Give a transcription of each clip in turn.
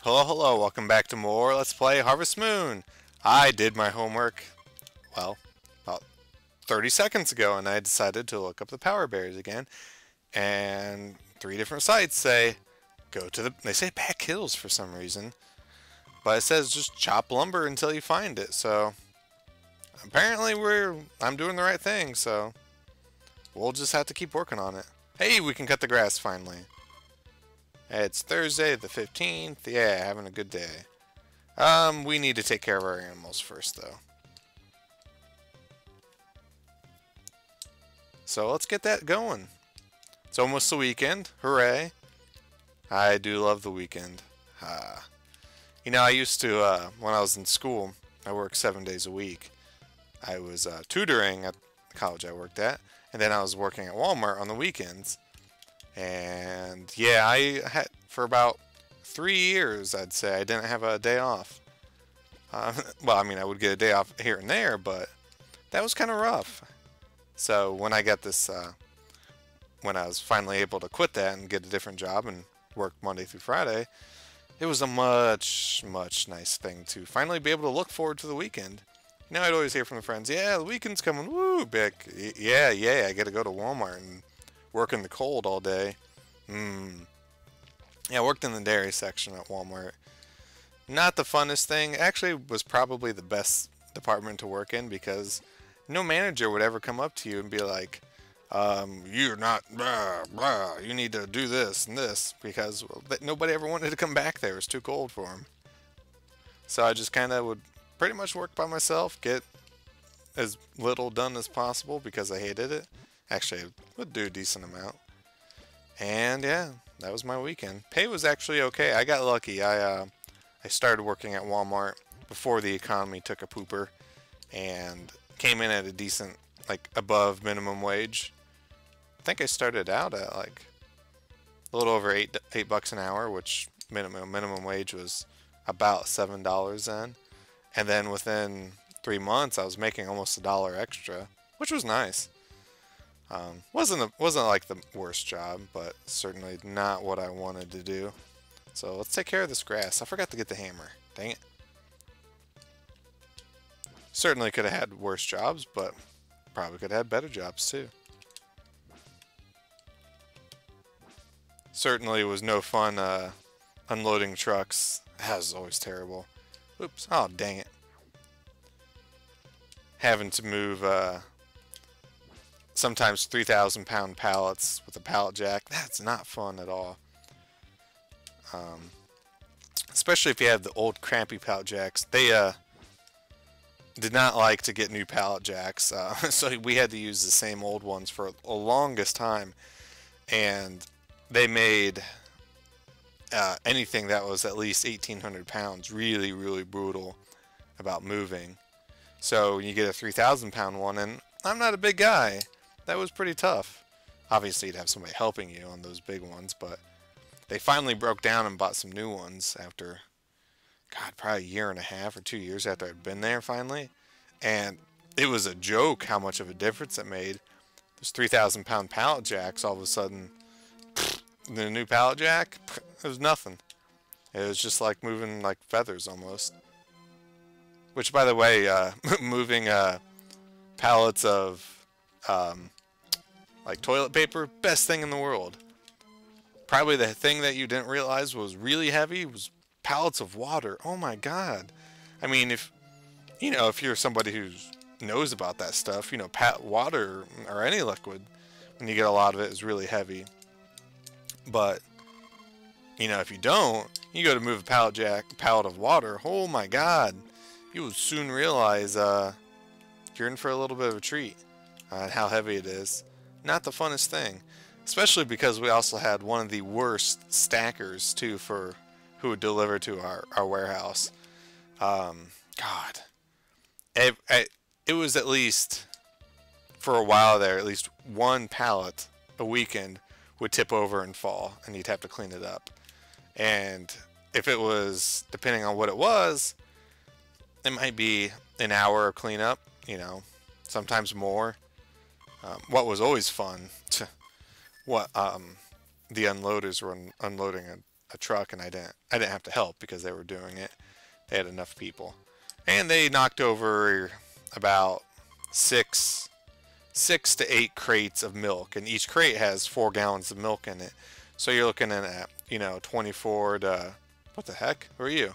Hello, hello, welcome back to more Let's Play Harvest Moon. I did my homework, well, about 30 seconds ago, and I decided to look up the power berries again. And three different sites say, they say Back Hills for some reason, but it says just chop lumber until you find it, so apparently I'm doing the right thing, so we'll just have to keep working on it. Hey, we can cut the grass finally. It's Thursday the 15th, yeah, having a good day. We need to take care of our animals first, though. So let's get that going. It's almost the weekend. Hooray. I do love the weekend. You know, I used to, when I was in school, I worked 7 days a week. I was tutoring at the college I worked at, and then I was working at Walmart on the weekends. And yeah, I had, for about 3 years, I'd say, I didn't have a day off. Well, I mean, I would get a day off here and there, but that was kind of rough. So when I got this, when I was finally able to quit that and get a different job and work Monday through Friday, it was a much, much nice thing to finally be able to look forward to the weekend. You know, I'd always hear from the friends, yeah, the weekend's coming, woo, Bick. Yeah, I get to go to Walmart and work in the cold all day. Yeah, I worked in the dairy section at Walmart. Not the funnest thing. Actually, was probably the best department to work in because no manager would ever come up to you and be like, you're not, blah, blah, you need to do this and this, because nobody ever wanted to come back there. It was too cold for them. So I just kind of would pretty much work by myself, get as little done as possible because I hated it. Actually, I would do a decent amount. And yeah, that was my weekend. Pay was actually okay. I got lucky. I started working at Walmart before the economy took a pooper and came in at a decent, like, above minimum wage. I think I started out at like a little over eight bucks an hour, which minimum wage was about $7 then. And then within 3 months, I was making almost $1 extra, which was nice. Wasn't like the worst job, but certainly not what I wanted to do. So let's take care of this grass. I forgot to get the hammer. Dang it. Certainly could have had worse jobs, but probably could have had better jobs too. Certainly was no fun unloading trucks. That was always terrible. Oops. Oh, dang it. Having to move sometimes 3,000-pound pallets with a pallet jack. That's not fun at all. Especially if you have the old crappy pallet jacks. They did not like to get new pallet jacks, so we had to use the same old ones for the longest time. And they made anything that was at least 1,800 pounds really, really brutal about moving. So you get a 3,000-pound one, and I'm not a big guy. That was pretty tough. Obviously, you'd have somebody helping you on those big ones, but they finally broke down and bought some new ones after, God, probably a year and a half or 2 years after I'd been there finally. And it was a joke how much of a difference it made. Those 3,000-pound pallet jacks, all of a sudden, the new pallet jack, it was nothing. It was just like moving like feathers almost. Which, by the way, moving pallets of like toilet paper, best thing in the world. Probably the thing that you didn't realize was really heavy was pallets of water. Oh my God. I mean, if you're somebody who knows about that stuff, water or any liquid, when you get a lot of it, is really heavy. But if you don't, you go to move a pallet of water. Oh my God. You will soon realize you're in for a little bit of a treat on how heavy it is. Not the funnest thing. Especially because we also had one of the worst stackers, too, for who would deliver to our warehouse. God. It was at least, for a while there, at least one pallet a weekend would tip over and fall, and you'd have to clean it up. And if it was, depending on what it was, it might be an hour of cleanup, sometimes more. What was always fun, the unloaders were unloading a truck, and I didn't have to help because they were doing it. They had enough people, and they knocked over about six to eight crates of milk, and each crate has 4 gallons of milk in it. So you're looking at 24 to what the heck? Who are you?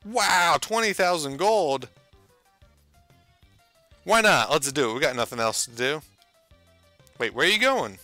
Wow, 20,000 gold. Why not? Let's do it. We got nothing else to do. Wait, where are you going?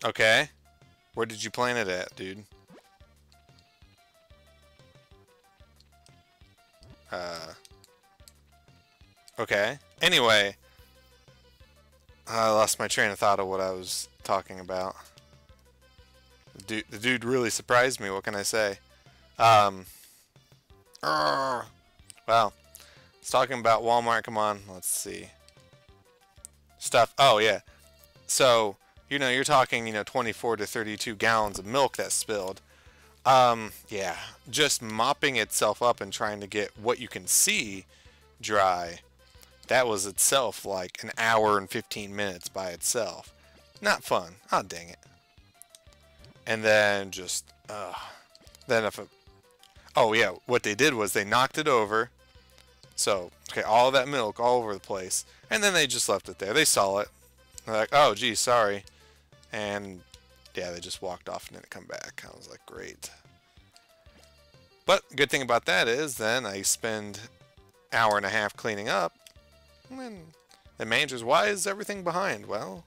Okay. Where did you plant it at, dude? Okay. Anyway, I lost my train of thought of what I was talking about. The dude really surprised me. What can I say? Well, it's talking about Walmart. Come on, let's see. Stuff. Oh yeah. So you're talking 24 to 32 gallons of milk that spilled. Yeah, just mopping itself up and trying to get what you can see dry. That was itself like an hour and 15 minutes by itself. Not fun. Oh, dang it. And then just, then if it, oh yeah, what they did was they knocked it over. So, okay, all that milk all over the place. And then they just left it there. They saw it. They're like, oh, geez, sorry. And yeah, they just walked off and didn't come back. I was like, great. But good thing about that is then I spend hour and a half cleaning up. And then the manager's, why is everything behind? Well,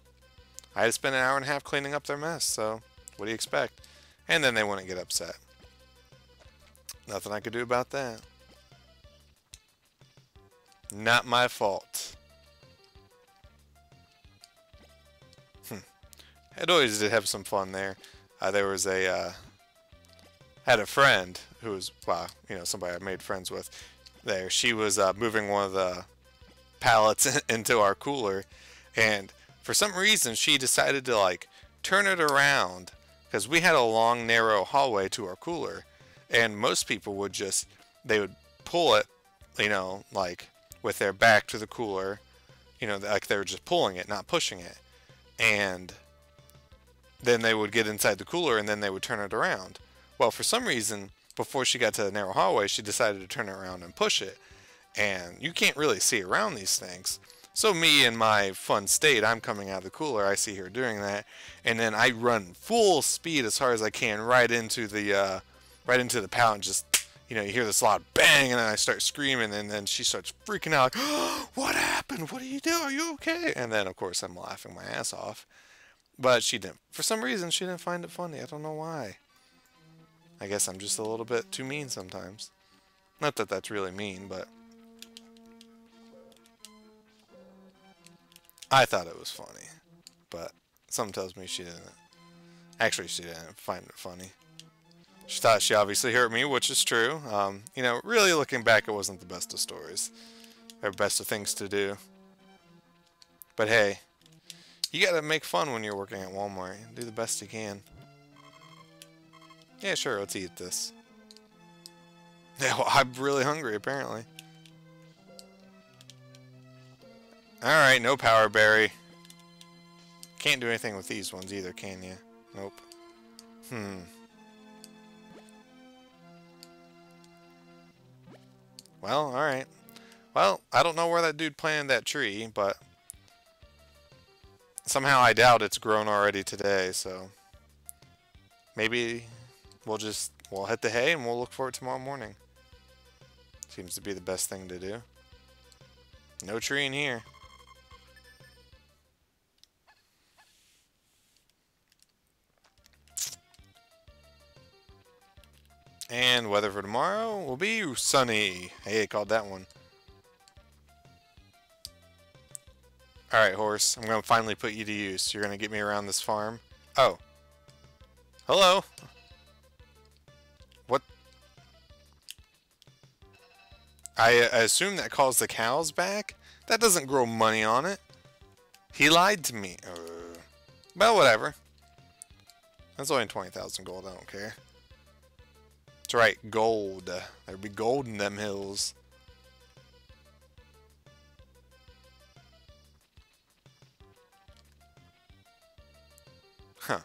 I had to spend an hour and a half cleaning up their mess, so what do you expect? And then they wouldn't get upset. Nothing I could do about that. Not my fault. It always did have some fun there. There was had a friend who was, well, somebody I made friends with there. She was moving one of the pallets into our cooler, and for some reason she decided to like turn it around because we had a long narrow hallway to our cooler, and most people would they would pull it, like with their back to the cooler, like they were just pulling it, not pushing it, and then they would get inside the cooler and then they would turn it around. Well, for some reason, before she got to the narrow hallway, she decided to turn it around and push it. And you can't really see around these things. So me in my fun state, I'm coming out of the cooler, I see her doing that, and then I run full speed as hard as I can right into the pallet, and just, you hear this loud bang, and then I start screaming, and then she starts freaking out, like, oh, what happened? What do you do? Are you okay? And then, of course, I'm laughing my ass off. But she didn't. For some reason, she didn't find it funny. I don't know why. I guess I'm just a little bit too mean sometimes. Not that that's really mean, but I thought it was funny. But something tells me she didn't. Actually, she didn't find it funny. She thought she obviously hurt me, which is true. Really looking back, it wasn't the best of stories. Or best of things to do. But hey, you gotta make fun when you're working at Walmart. Do the best you can. Yeah, sure, let's eat this. Yeah, well, I'm really hungry, apparently. Alright, no power berry. Can't do anything with these ones either, can you? Nope. Well, alright. Well, I don't know where that dude planted that tree, but somehow I doubt it's grown already today, so maybe we'll hit the hay and we'll look for it tomorrow morning. Seems to be the best thing to do. No tree in here. And weather for tomorrow will be sunny. Hey, I called that one. Alright, horse. I'm going to finally put you to use. You're going to get me around this farm. Oh. Hello. What? I assume that calls the cows back? That doesn't grow money on it. He lied to me. Well, whatever. That's only 20,000 gold. I don't care. That's right, gold. There'd be gold in them hills. Huh.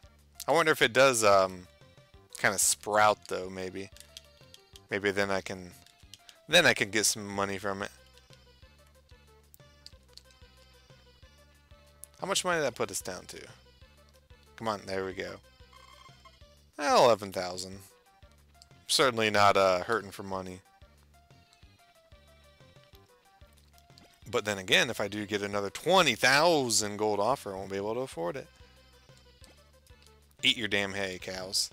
I wonder if it does kind of sprout though. Maybe then I can get some money from it. How much money did that put us down to? Come on, there we go. 11,000. Certainly not hurting for money. But then again, if I do get another 20,000 gold offer, I won't be able to afford it. Eat your damn hay, cows.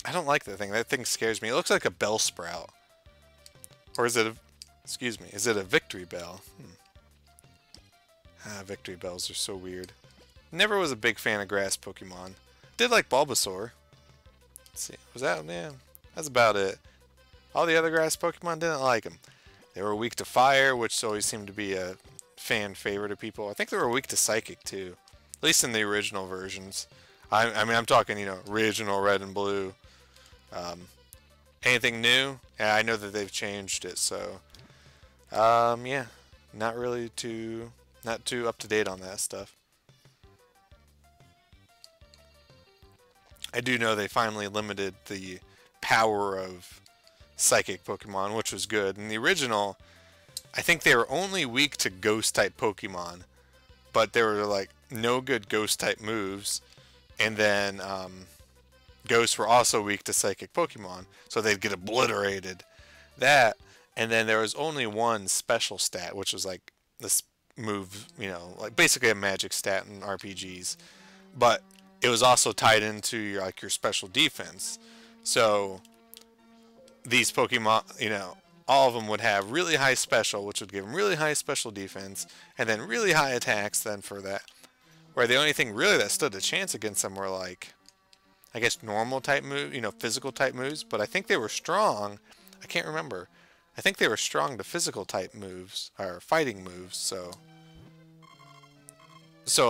I don't like that thing. That thing scares me. It looks like a bell sprout. Or is it a... Excuse me. Is it a victory bell? Victory bells are so weird. Never was a big fan of grass Pokemon. Did like Bulbasaur. Let's see. Was that... Yeah. That's about it. All the other grass Pokemon didn't like them. They were weak to fire, which always seemed to be a fan favorite of people. I think they were weak to psychic too. At least in the original versions. I mean, I'm talking, you know, original red and blue. Anything new? Yeah, I know that they've changed it, so yeah, not too up to date on that stuff. I do know they finally limited the power of psychic Pokemon, which was good. In the original, I think they were only weak to ghost type Pokemon, but there were like no good ghost type moves, and then ghosts were also weak to psychic Pokemon, so they'd get obliterated. That, and then there was only one special stat, which was like this move, you know, like basically a magic stat in RPGs, but it was also tied into your like your special defense. So these Pokemon, you know, all of them would have really high special, which would give them really high special defense, and then really high attacks then for that. Where the only thing really that stood a chance against them were like, I guess normal type move, you know, physical type moves, but I think they were strong. I can't remember. I think they were strong to physical type moves, or fighting moves, so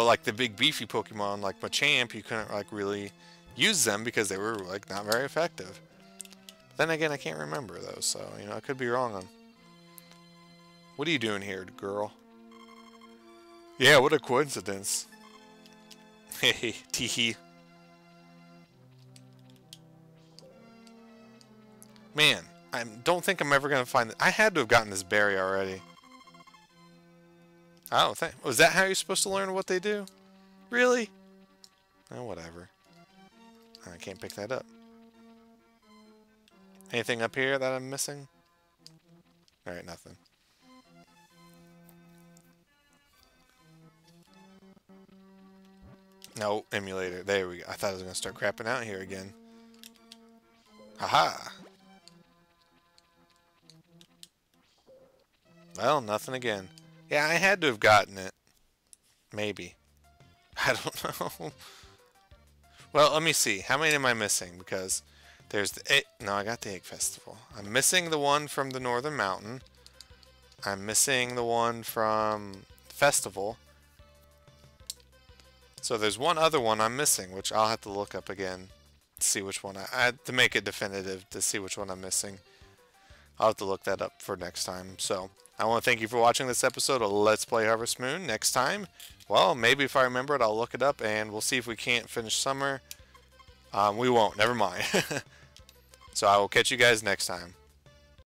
like the big beefy Pokemon like Machamp, you couldn't like really use them because they were like not very effective. Then again, I can't remember though, so you know, I could be wrong on. What are you doing here, girl? Yeah, what a coincidence. Hey, teehee. Man, I don't think I'm ever gonna find it. I had to have gotten this berry already. I don't think. Was that how you're supposed to learn what they do? Really? Oh, whatever. I can't pick that up. Anything up here that I'm missing? Alright, nothing. No, emulator. There we go. I thought I was going to start crapping out here again. Haha! Well, nothing again. Yeah, I had to have gotten it. Maybe. I don't know. Well, let me see. How many am I missing? Because there's the egg. No, I got the Egg Festival. I'm missing the one from the Northern Mountain. I'm missing the one from Festival. So there's one other one I'm missing, which I'll have to look up again to see which one I had to make it definitive to see which one I'm missing. I'll have to look that up for next time. So I want to thank you for watching this episode of Let's Play Harvest Moon. Next time, well, maybe if I remember it, I'll look it up and we'll see if we can't finish summer. We won't. Never mind. So I will catch you guys next time.